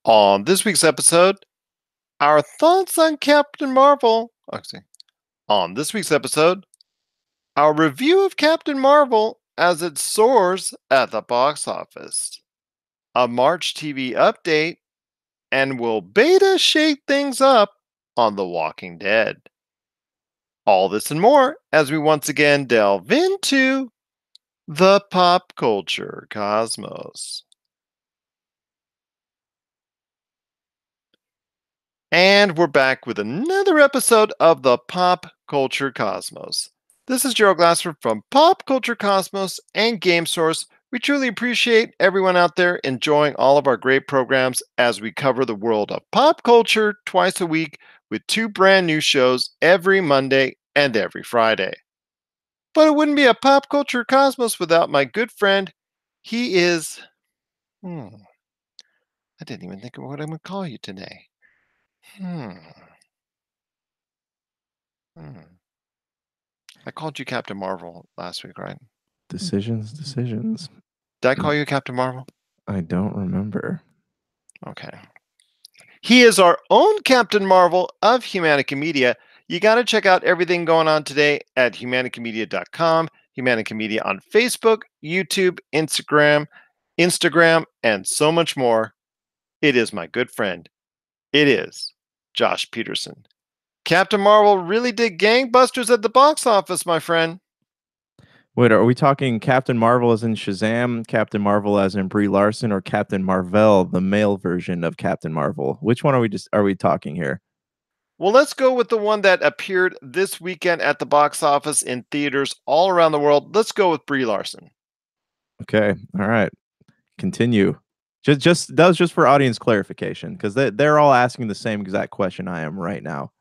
On this week's episode, our thoughts on Captain Marvel. On this week's episode, our review of Captain Marvel as it soars at the box office, a March TV update, and will Beta shake things up on The Walking Dead? All this and more as we once again delve into the pop culture cosmos. And we're back with another episode of the Pop Culture Cosmos. This is Gerald Glassford from Pop Culture Cosmos and Game Source. We truly appreciate everyone out there enjoying all of our great programs as we cover the world of pop culture twice a week with two brand new shows every Monday and every Friday. But it wouldn't be a Pop Culture Cosmos without my good friend. He is. I didn't even think of what I'm going to call you today. Hmm. I called you Captain Marvel last week, right? Decisions. Did I call you Captain Marvel? I don't remember. Okay. He is our own Captain Marvel of Humanica Media. You got to check out everything going on today at humanicamedia.com, Humanica Media on Facebook, YouTube, Instagram, and so much more. It is my good friend. It is Josh Peterson. Captain Marvel really did gangbusters at the box office, my friend. Wait, are we talking Captain Marvel as in Shazam, Captain Marvel as in Brie Larson, or Captain Marvel, the male version of Captain Marvel? Which one are we talking here? Well, let's go with the one that appeared this weekend at the box office in theaters all around the world. Let's go with Brie Larson. Okay, all right. Continue. Just that was just for audience clarification because they're all asking the same exact question I am right now.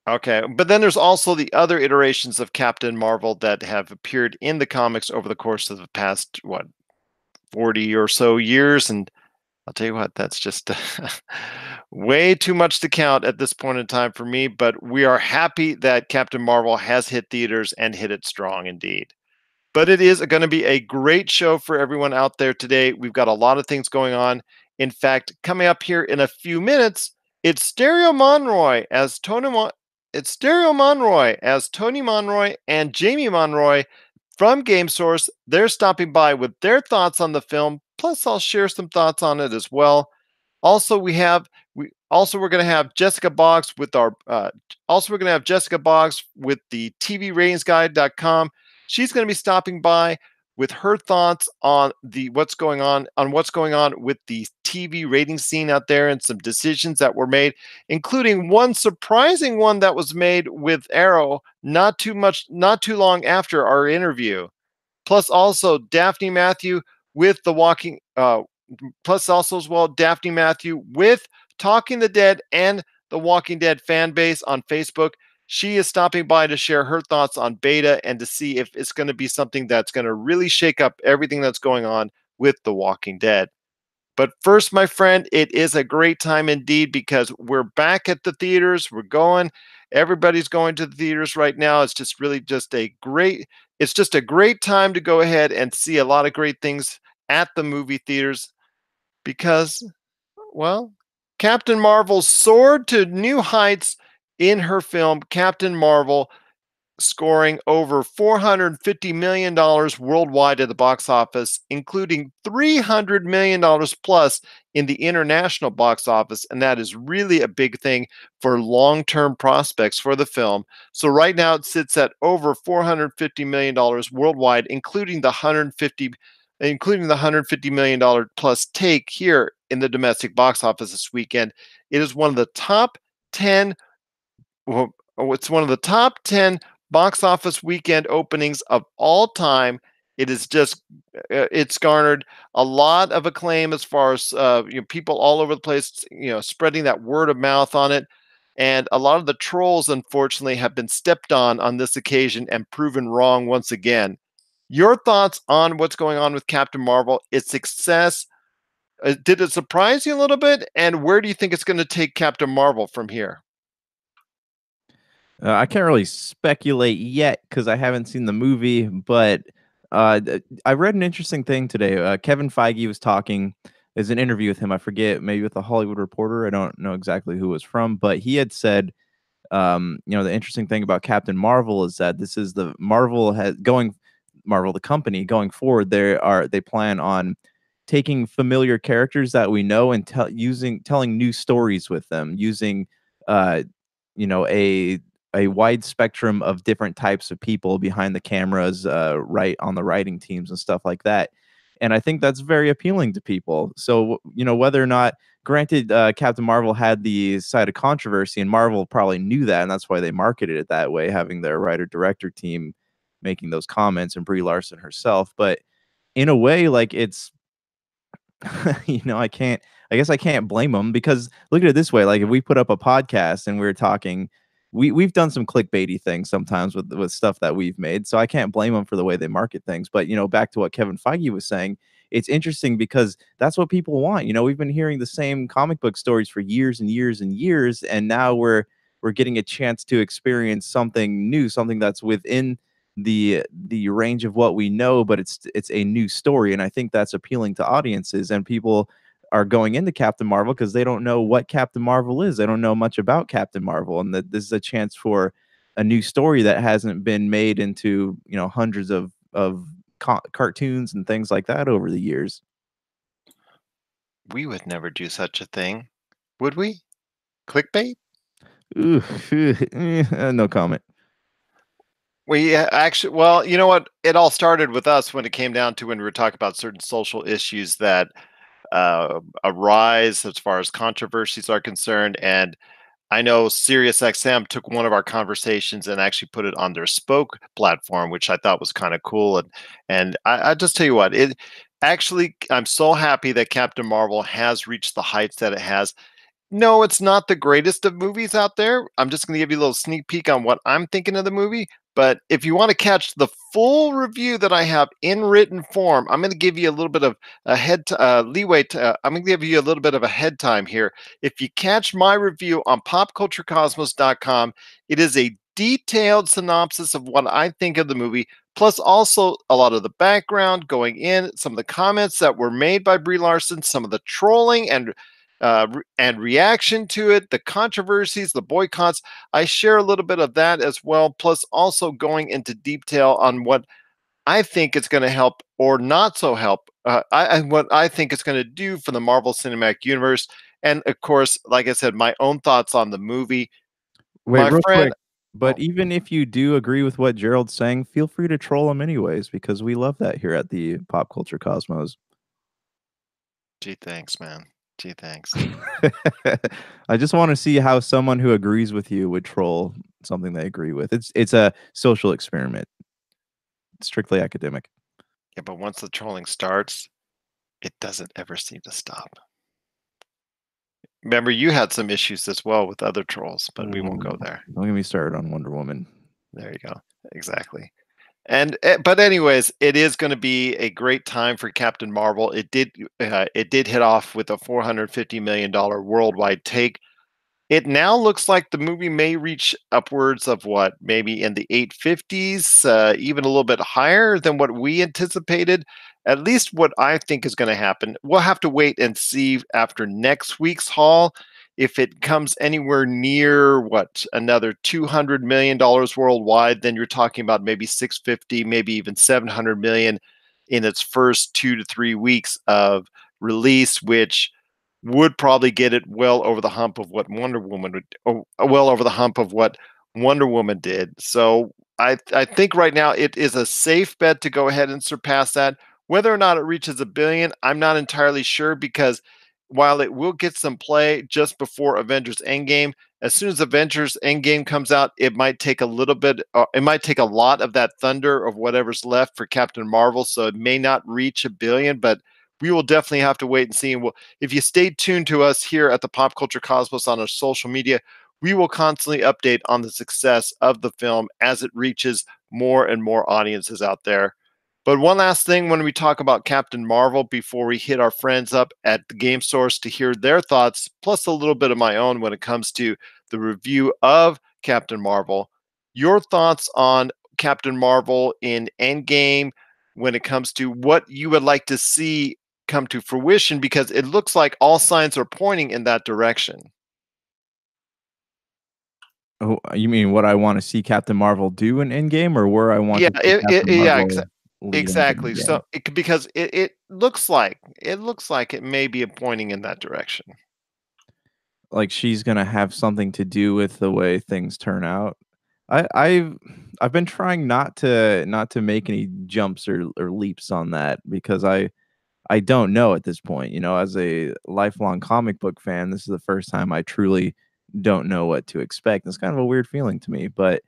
Okay, but then there's also the other iterations of Captain Marvel that have appeared in the comics over the course of the past 40 or so years, and I'll tell you what, that's just way too much to count at this point in time for me, but we are happy that Captain Marvel has hit theaters and hit it strong indeed. But it is going to be a great show for everyone out there today. We've got a lot of things going on. In fact, coming up here in a few minutes, it's Stereo Monroy as Tony Monroy and Jamie Monroy from Game Source. They're stopping by with their thoughts on the film. Plus, I'll share some thoughts on it as well. Also, we're going to have Jessica Boggs with our the TVRatingsGuide.com. She's going to be stopping by with her thoughts on what's going on with the TV rating scene out there and some decisions that were made, including one surprising one that was made with Arrow not too long after our interview. Plus also Daphne Matthew with Daphne Matthew with Talking the Dead and the Walking Dead fan base on Facebook. She is stopping by to share her thoughts on Beta and to see if it's going to be something that's going to really shake up everything that's going on with The Walking Dead. But first, my friend, it is a great time indeed because we're back at the theaters. We're going. Everybody's going to the theaters right now. It's just a great time to go ahead and see a lot of great things at the movie theaters because, well, Captain Marvel soared to new heights in her film Captain Marvel, scoring over $450 million worldwide at the box office, including $300 million plus in the international box office. And that is really a big thing for long-term prospects for the film. So right now it sits at over $450 million worldwide, including the $150 million plus take here in the domestic box office this weekend. It is one of the top 10 it's one of the top 10 box office weekend openings of all time. It's garnered a lot of acclaim as far as people all over the place, spreading that word of mouth on it. And a lot of the trolls, unfortunately, have been stepped on this occasion and proven wrong once again. Your thoughts on what's going on with Captain Marvel, its success? Did it surprise you a little bit? And where do you think it's going to take Captain Marvel from here? I can't really speculate yet because I haven't seen the movie, but I read an interesting thing today. Kevin Feige was talking There's an interview with him. I forget, maybe with the Hollywood Reporter. I don't know exactly who it was from, but he had said, the interesting thing about Captain Marvel is that this is the Marvel, the company going forward. They plan on taking familiar characters that we know and telling new stories with them, using uh, a wide spectrum of different types of people behind the cameras, right on the writing teams and stuff like that. And I think that's very appealing to people. So, whether or not, granted, Captain Marvel had the side of controversy, and Marvel probably knew that, and that's why they marketed it that way, having their writer director team making those comments and Brie Larson herself. But in a way, like, it's I guess I can't blame them, because look at it this way. Like, if we put up a podcast and we're talking, we've done some clickbaity things sometimes with stuff that we've made. So I can't blame them for the way they market things. But, back to what Kevin Feige was saying, it's interesting because that's what people want. We've been hearing the same comic book stories for years and years and years. And now we're getting a chance to experience something new, something that's within the range of what we know, but it's a new story. And I think that's appealing to audiences, and people are going into Captain Marvel because they don't know what Captain Marvel is. They don't know much about Captain Marvel, and that this is a chance for a new story that hasn't been made into hundreds of cartoons and things like that over the years. We would never do such a thing, would we? Clickbait? Ooh, no comment. We actually, well, you know what? It all started with us when it came down to when we were talking about certain social issues that arise as far as controversies are concerned. And I know SiriusXM took one of our conversations and actually put it on their Spoke platform, which I thought was kind of cool. And I just tell you what, it actually, I'm so happy that Captain Marvel has reached the heights that it has. No, it's not the greatest of movies out there. I'm just going to give you a little sneak peek on what I'm thinking of the movie. But if you want to catch the full review that I have in written form, I'm going to give you a little bit of a leeway. I'm going to give you a little bit of a head time here. If you catch my review on popculturecosmos.com, it is a detailed synopsis of what I think of the movie, plus also a lot of the background going in, some of the comments that were made by Brie Larson, some of the trolling and reaction to it, the controversies, the boycotts. I share a little bit of that as well, plus also going into detail on what I think it's going to help or not so help, what I think it's going to do for the Marvel Cinematic Universe. And of course, like I said, my own thoughts on the movie. Wait, My real friend, quick. But oh, even if you do agree with what Gerald's saying, feel free to troll him anyways, because we love that here at the Pop Culture Cosmos. gee, thanks, man. Gee, thanks. I just want to see how someone who agrees with you would troll something they agree with. It's a social experiment, strictly academic. Yeah, but once the trolling starts, it doesn't ever seem to stop. Remember, you had some issues as well with other trolls, but we won't go Ooh, there. don't get me started on Wonder Woman. There you go. Exactly. And but anyways, it is going to be a great time for Captain Marvel. It did hit off with a $450 million worldwide take. It now looks like the movie may reach upwards of what, maybe in the 850s, even a little bit higher than what we anticipated. At least what I think is going to happen. We'll have to wait and see after next week's haul if it comes anywhere near what, another $200 million worldwide. Then you're talking about maybe 650, maybe even 700 million in its first 2 to 3 weeks of release, which would probably get it well over the hump of what Wonder Woman would, well over the hump of what Wonder Woman did. So I think right now it is a safe bet to go ahead and surpass that. Whether or not it reaches a billion, I'm not entirely sure, because while it will get some play just before Avengers Endgame, as soon as Avengers Endgame comes out, it might take a little bit, it might take a lot of that thunder of whatever's left for Captain Marvel. So it may not reach a billion, but we will definitely have to wait and see. And if you stay tuned to us here at the Pop Culture Cosmos on our social media, we will constantly update on the success of the film as it reaches more and more audiences out there. But one last thing when we talk about Captain Marvel, before we hit our friends up at the Game Source to hear their thoughts, plus a little bit of my own when it comes to the review of Captain Marvel, your thoughts on Captain Marvel in Endgame when it comes to what you would like to see come to fruition, because it looks like all signs are pointing in that direction. Oh, you mean what I want to see Captain Marvel do in Endgame, or where I want Yeah, to see Captain yeah, Marvel lead into exactly. Endgame? So because it looks like it may be pointing in that direction. Like she's gonna have something to do with the way things turn out. I've been trying not to make any jumps or leaps on that because I don't know at this point. You know, as a lifelong comic book fan, this is the first time I truly don't know what to expect. It's kind of a weird feeling to me, but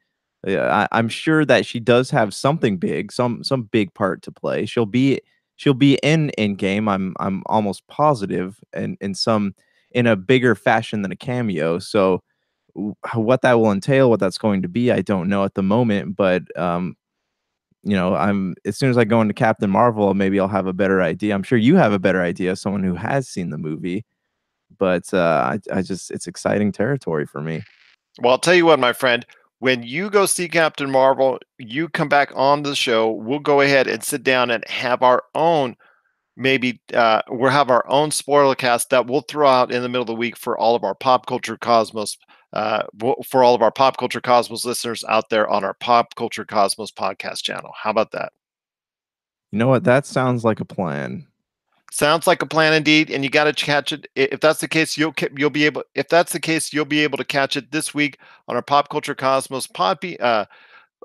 I'm sure that she does have something big, some big part to play. She'll be in Endgame. I'm almost positive, and in a bigger fashion than a cameo. So what that will entail, what that's going to be, I don't know at the moment. But I'm as soon as I go into Captain Marvel, maybe I'll have a better idea. I'm sure you have a better idea, someone who has seen the movie. But I just it's exciting territory for me. Well, I'll tell you what, my friend, when you go see Captain Marvel, you come back on the show. We'll go ahead and sit down and have our own, maybe we'll have our own spoiler cast that we'll throw out in the middle of the week for all of our Pop Culture Cosmos, for all of our Pop Culture Cosmos listeners out there on our Pop Culture Cosmos podcast channel. How about that? You know what? That sounds like a plan. Sounds like a plan indeed, and you got to catch it. If that's the case, you'll be able. If that's the case, you'll be able to catch it this week on our Pop Culture Cosmos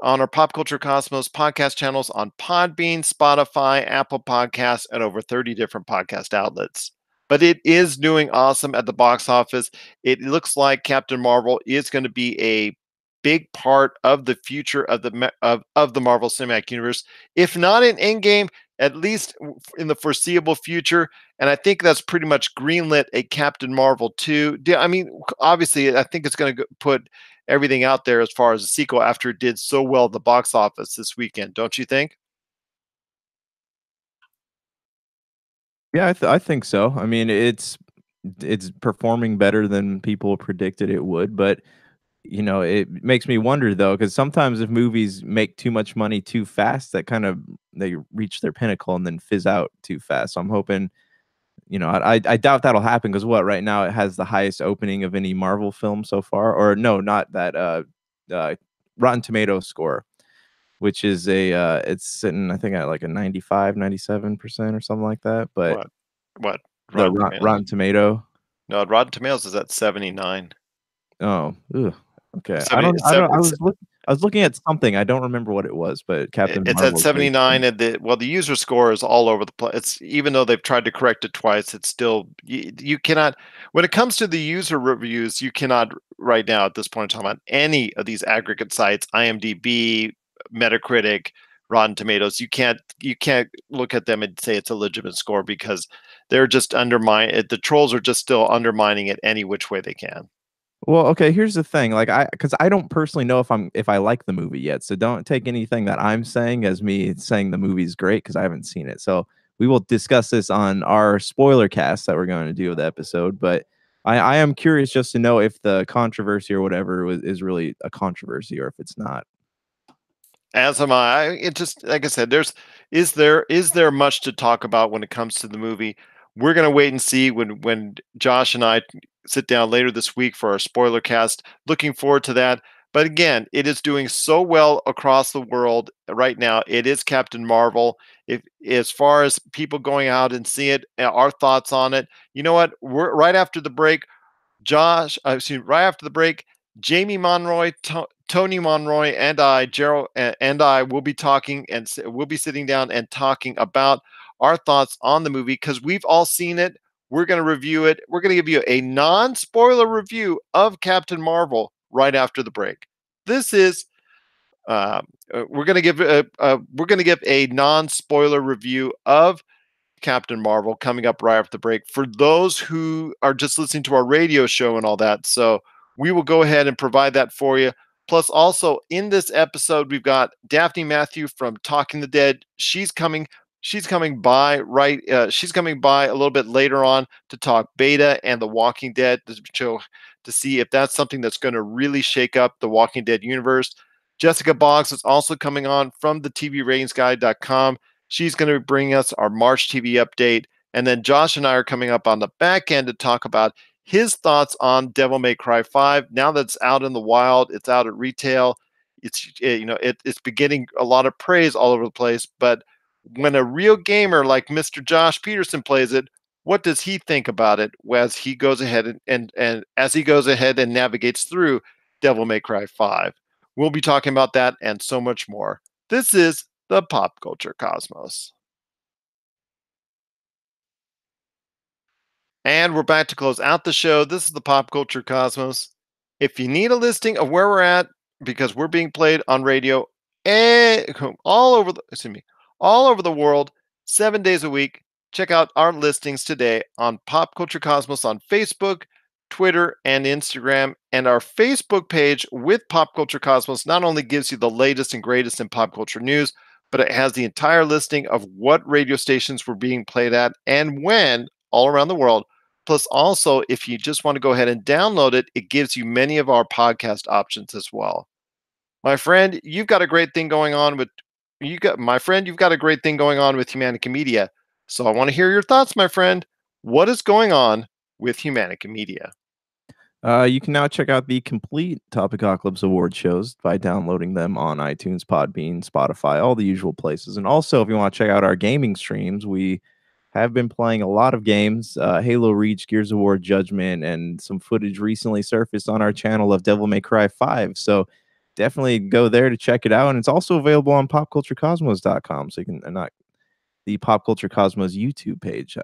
on our Pop Culture Cosmos podcast channels on Podbean, Spotify, Apple Podcasts, and over 30 different podcast outlets. But it is doing awesome at the box office. It looks like Captain Marvel is going to be a big part of the future of the Marvel Cinematic Universe. If not in Endgame, at least in the foreseeable future. And I think that's pretty much greenlit a Captain Marvel 2. I mean, obviously, I think it's going to put everything out there as far as a sequel after it did so well at the box office this weekend, don't you think? Yeah, I think so. I mean, it's performing better than people predicted it would, but it makes me wonder though, because sometimes if movies make too much money too fast, that kind of they reach their pinnacle and then fizz out too fast. So I'm hoping, I doubt that'll happen because what right now it has the highest opening of any Marvel film so far, or no, not that Rotten Tomato score, which is it's sitting I think at like a 95, 97% or something like that. But What? What? the Rotten Tomatoes? Rotten Tomato. No, Rotten Tomatoes is at 79. Oh, ugh, okay. 70, I don't. it's, I was looking at something. I don't remember what it was, but Captain it's at Marvel is very 79, similar. and the user score is all over the place. It's, even though they've tried to correct it twice, it's still, you cannot, when it comes to the user reviews, you cannot right now at this point in time on any of these aggregate sites, IMDb, Metacritic, Rotten Tomatoes, you can't look at them and say it's a legitimate score, because they're just the trolls are just still undermining it any which way they can. Well, okay, here's the thing, like, because I don't personally know if I like the movie yet, so don't take anything that I'm saying as me saying the movie's great because I haven't seen it. So, we will discuss this on our spoiler cast that we're going to do with the episode, but I am curious just to know if the controversy or whatever is really a controversy or if it's not. As am I. It just, like I said, is there much to talk about when it comes to the movie? We're gonna wait and see when Josh and I sit down later this week for our spoiler cast. Looking forward to that. But again, it is doing so well across the world right now. It is Captain Marvel. If as far as people going out and see it, our thoughts on it. You know what? We're right after the break. Right after the break, Jamie Monroy, Tony Monroy, and I, Gerald, and I will be talking, and we'll be sitting down and talking about our thoughts on the movie because we've all seen it. We're going to review it. We're going to give you a non-spoiler review of Captain Marvel right after the break. This is we're going to give a non-spoiler review of Captain Marvel coming up right after the break for those who are just listening to our radio show and all that. So we will go ahead and provide that for you. Plus, also in this episode, we've got Daphne Matthew from Talking the Dead. She's coming. She's coming by right. She's coming by a little bit later on to talk Beta and The Walking Dead, to show, to see if that's something that's going to really shake up the Walking Dead universe. Jessica Boggs is also coming on from the TVRatingsGuide.com. She's going to bring us our March TV update. And then Josh and I are coming up on the back end to talk about his thoughts on Devil May Cry 5. Now that's out in the wild, it's out at retail. It's been getting a lot of praise all over the place. But when a real gamer like Mr. Josh Peterson plays it, what does he think about it as he goes ahead and as he goes ahead and navigates through Devil May Cry 5? We'll be talking about that and so much more. This is the Pop Culture Cosmos. And we're back to close out the show. This is the Pop Culture Cosmos. If you need a listing of where we're at, because we're being played on radio all over the world, 7 days a week, check out our listings today on Pop Culture Cosmos on Facebook, Twitter, and Instagram. And our Facebook page with Pop Culture Cosmos not only gives you the latest and greatest in pop culture news, but it has the entire listing of what radio stations were being played at and when all around the world. Plus, also, if you just want to go ahead and download it, it gives you many of our podcast options as well. My friend, you've got a great thing going on with you've got a great thing going on with Humanica Media. So I want to hear your thoughts, my friend. What is going on with Humanica Media? You can now check out the complete Topicocalypse Award shows by downloading them on iTunes, Podbean, Spotify, all the usual places. And also, if you want to check out our gaming streams, we have been playing a lot of games, Halo Reach, Gears of War Judgment, and some footage recently surfaced on our channel of Devil May Cry 5. So definitely go there to check it out. And it's also available on popculturecosmos.com. So you can, not the Pop Culture Cosmos YouTube page,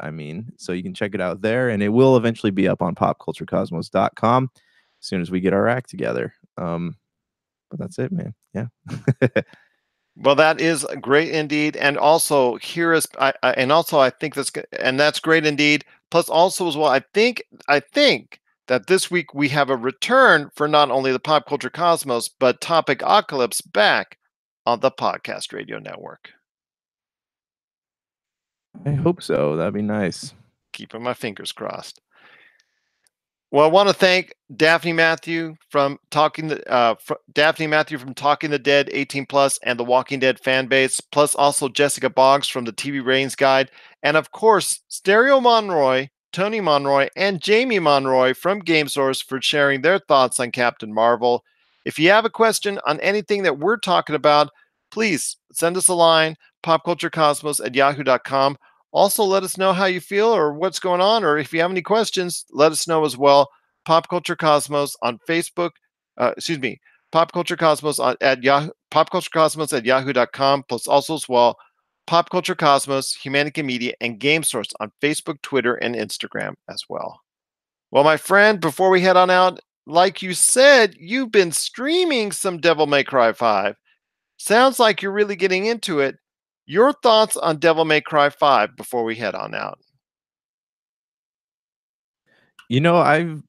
so you can check it out there. And it will eventually be up on popculturecosmos.com as soon as we get our act together. But that's it, man. Yeah. Well, that is great indeed, and also I think that's great indeed. Plus, also as well, I think that this week we have a return for not only the Pop Culture Cosmos but Topicocalypse back on the Podcast Radio Network. I hope so. That'd be nice. Keeping my fingers crossed. Well, I want to thank Daphne Matthew from Talking the Dead 18 Plus and the Walking Dead fan base, plus also Jessica Boggs from the TV Ratings Guide, and of course Stereo Monroy, Tony Monroy, and Jamie Monroy from GameSource for sharing their thoughts on Captain Marvel. If you have a question on anything that we're talking about, please send us a line, popculturecosmos@yahoo.com. Also, let us know how you feel or what's going on, or if you have any questions, let us know as well. Pop Culture Cosmos on Facebook. Pop Culture Cosmos at Yahoo. Pop Culture Cosmos at yahoo.com. Plus, also as well, Pop Culture Cosmos, Humanica Media, and GameSource on Facebook, Twitter, and Instagram as well. Well, my friend, before we head on out, like you said, you've been streaming some Devil May Cry 5. Sounds like you're really getting into it. Your thoughts on Devil May Cry 5 before we head on out? I've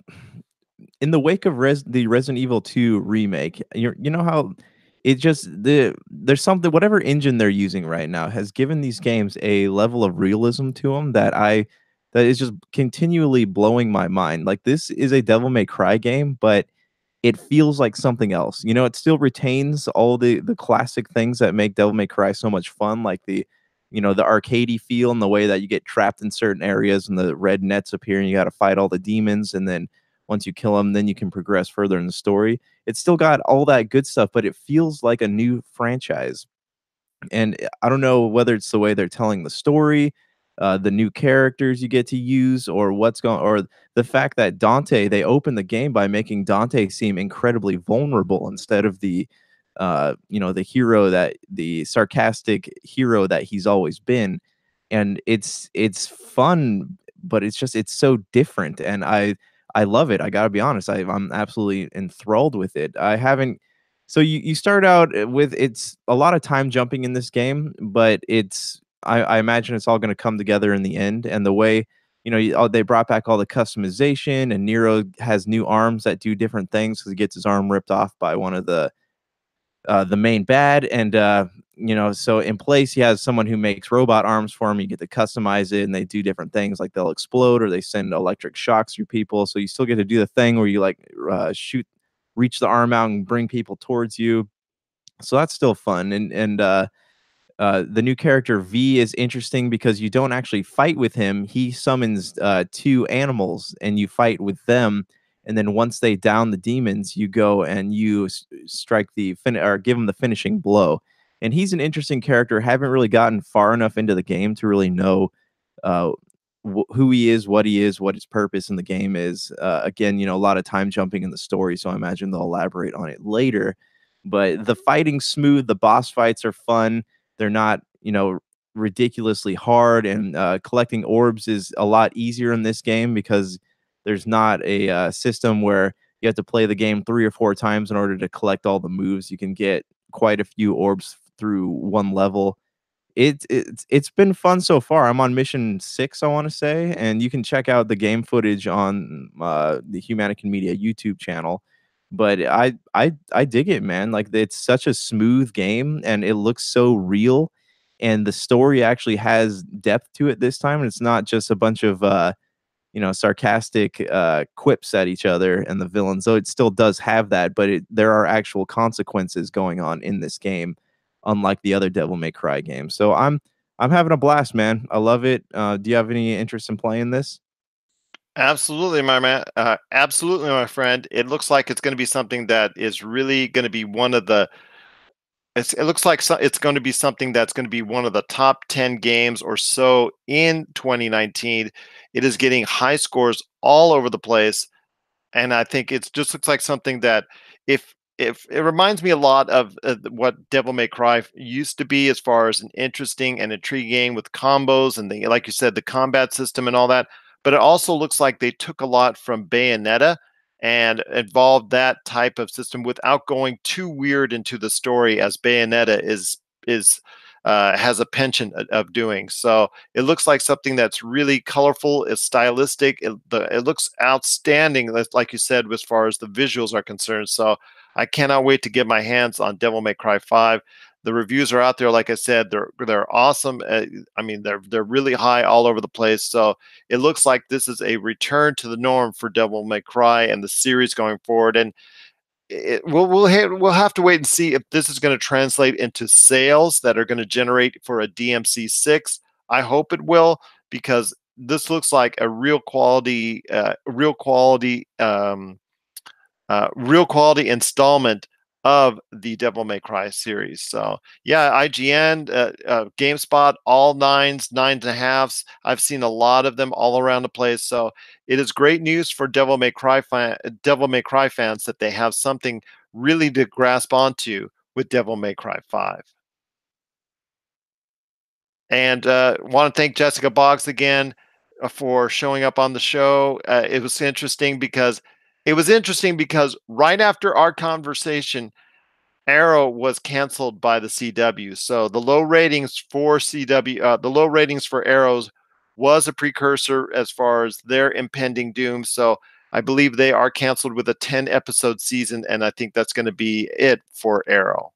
in the wake of the Resident Evil 2 remake, you know how it just there's something, whatever engine they're using right now has given these games a level of realism to them that is just continually blowing my mind. Like, this is a Devil May Cry game, but it feels like something else. It still retains all the classic things that make Devil May Cry so much fun, like the arcadey feel and the way that you get trapped in certain areas and the red nets appear and you got to fight all the demons, and then once you kill them, then you can progress further in the story. It's still got all that good stuff, but it feels like a new franchise. And I don't know whether it's the way they're telling the story, the new characters you get to use, or or the fact that they open the game by making Dante seem incredibly vulnerable instead of the the sarcastic hero that he's always been. And it's fun, but it's so different, and I love it. I gotta be honest, I'm absolutely enthralled with it. I haven't. So you start out with, it's a lot of time jumping in this game, but I imagine it's all going to come together in the end. And the way, they brought back all the customization, and Nero has new arms that do different things because he gets his arm ripped off by one of the main bad. And so in place, he has someone who makes robot arms for him. You get to customize it, and they do different things, like they'll explode or they send electric shocks through people. So you still get to do the thing where you reach the arm out and bring people towards you. So that's still fun. And The new character V is interesting because you don't actually fight with him. He summons two animals and you fight with them. And then once they down the demons, you go and you strike the or give him the finishing blow. And he's an interesting character. Haven't really gotten far enough into the game to really know uh, who he is, what his purpose in the game is. Again, a lot of time jumping in the story, so I imagine they'll elaborate on it later. But the fighting's smooth. The boss fights are fun. They're not, ridiculously hard, and collecting orbs is a lot easier in this game because there's not a system where you have to play the game 3 or 4 times in order to collect all the moves. You can get quite a few orbs through one level. It's been fun so far. I'm on mission 6, I want to say, and you can check out the game footage on the Humanican Media YouTube channel. But I dig it, man. Like, it's such a smooth game, and it looks so real, and the story actually has depth to it this time, and it's not just a bunch of sarcastic quips at each other and the villains. Though it still does have that, but there are actual consequences going on in this game, unlike the other Devil May Cry games. So I'm having a blast, man. I love it. Do you have any interest in playing this? Absolutely, my man. Absolutely, my friend. It looks like it's going to be something that is really going to be one of the. It looks like it's going to be something that's going to be one of the top 10 games or so in 2019. It is getting high scores all over the place, and I think it just looks like something that if it reminds me a lot of what Devil May Cry used to be, as far as an interesting and intriguing game with combos and like you said, the combat system and all that. But it also looks like they took a lot from Bayonetta and involved that type of system without going too weird into the story, as Bayonetta is has a penchant of doing. So it looks like something that's really colorful, it's stylistic, it looks outstanding, like you said, as far as the visuals are concerned. So I cannot wait to get my hands on Devil May Cry 5. The reviews are out there, like I said, they're awesome. I mean, they're really high all over the place. So it looks like this is a return to the norm for Devil May Cry and the series going forward. And we'll have to wait and see if this is going to translate into sales that are going to generate for a DMC6. I hope it will, because this looks like a real quality installment of the Devil May Cry series. So yeah, IGN, GameSpot, all nines, nines and a halves. I've seen a lot of them all around the place. So it is great news for Devil May Cry fans that they have something really to grasp onto with Devil May Cry 5. And want to thank Jessica Boggs again for showing up on the show. It was interesting because right after our conversation, Arrow was canceled by the CW. So the low ratings for the low ratings for Arrows was a precursor as far as their impending doom. So I believe they are canceled with a 10 episode season, and I think that's going to be it for Arrow.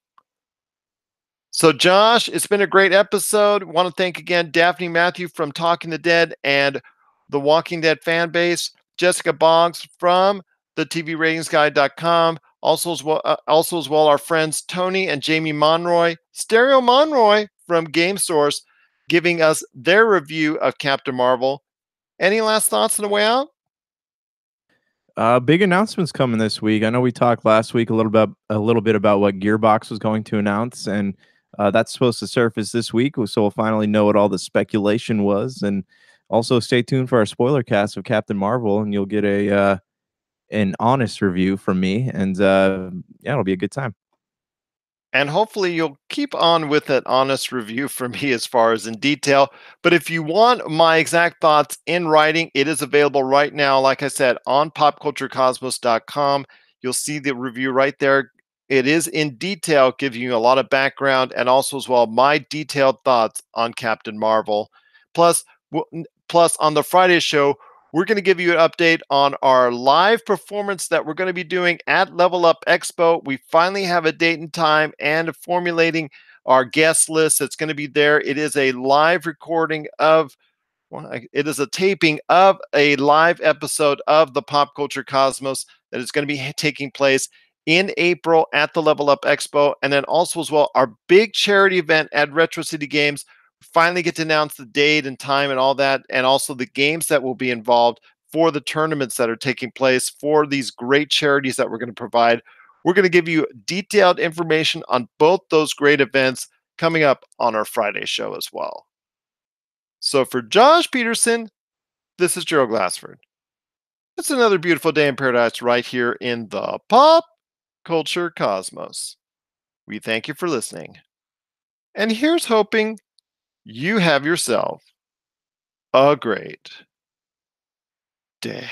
So, Josh, it's been a great episode. Want to thank again Daphne Matthew from Talking the Dead and the Walking Dead fan base, Jessica Boggs from the TVRatingsGuide.com, also as well our friends Tony and Jamie Monroy, Stereo Monroy from Game Source, giving us their review of Captain Marvel. Any last thoughts on the way out? Big announcements coming this week. I know we talked last week a little bit about what Gearbox was going to announce, and that's supposed to surface this week. So we'll finally know what all the speculation was, and also stay tuned for our spoiler cast of Captain Marvel, and you'll get an honest review from me, and yeah, it'll be a good time. And hopefully you'll keep on with an honest review from me as far as in detail. But if you want my exact thoughts in writing, it is available right now, like I said, on popculturecosmos.com. You'll see the review right there. It is in detail, giving you a lot of background, and also as well my detailed thoughts on Captain Marvel. Plus, plus on the Friday show, we're going to give you an update on our live performance that we're going to be doing at Level Up Expo. We finally have a date and time and formulating our guest list that's going to be there. It is a live recording of, it is a taping of a live episode of the Pop Culture Cosmos that is going to be taking place in April at the Level Up Expo. And then also as well, our big charity event at Retro City Games. Finally get to announce the date and time and all that, and also the games that will be involved for the tournaments that are taking place for these great charities that we're going to provide. We're going to give you detailed information on both those great events coming up on our Friday show as well. So for Josh Peterson, this is Gerald Glassford. It's another beautiful day in paradise right here in the Pop Culture Cosmos. We thank you for listening. And here's hoping you have yourself a great day.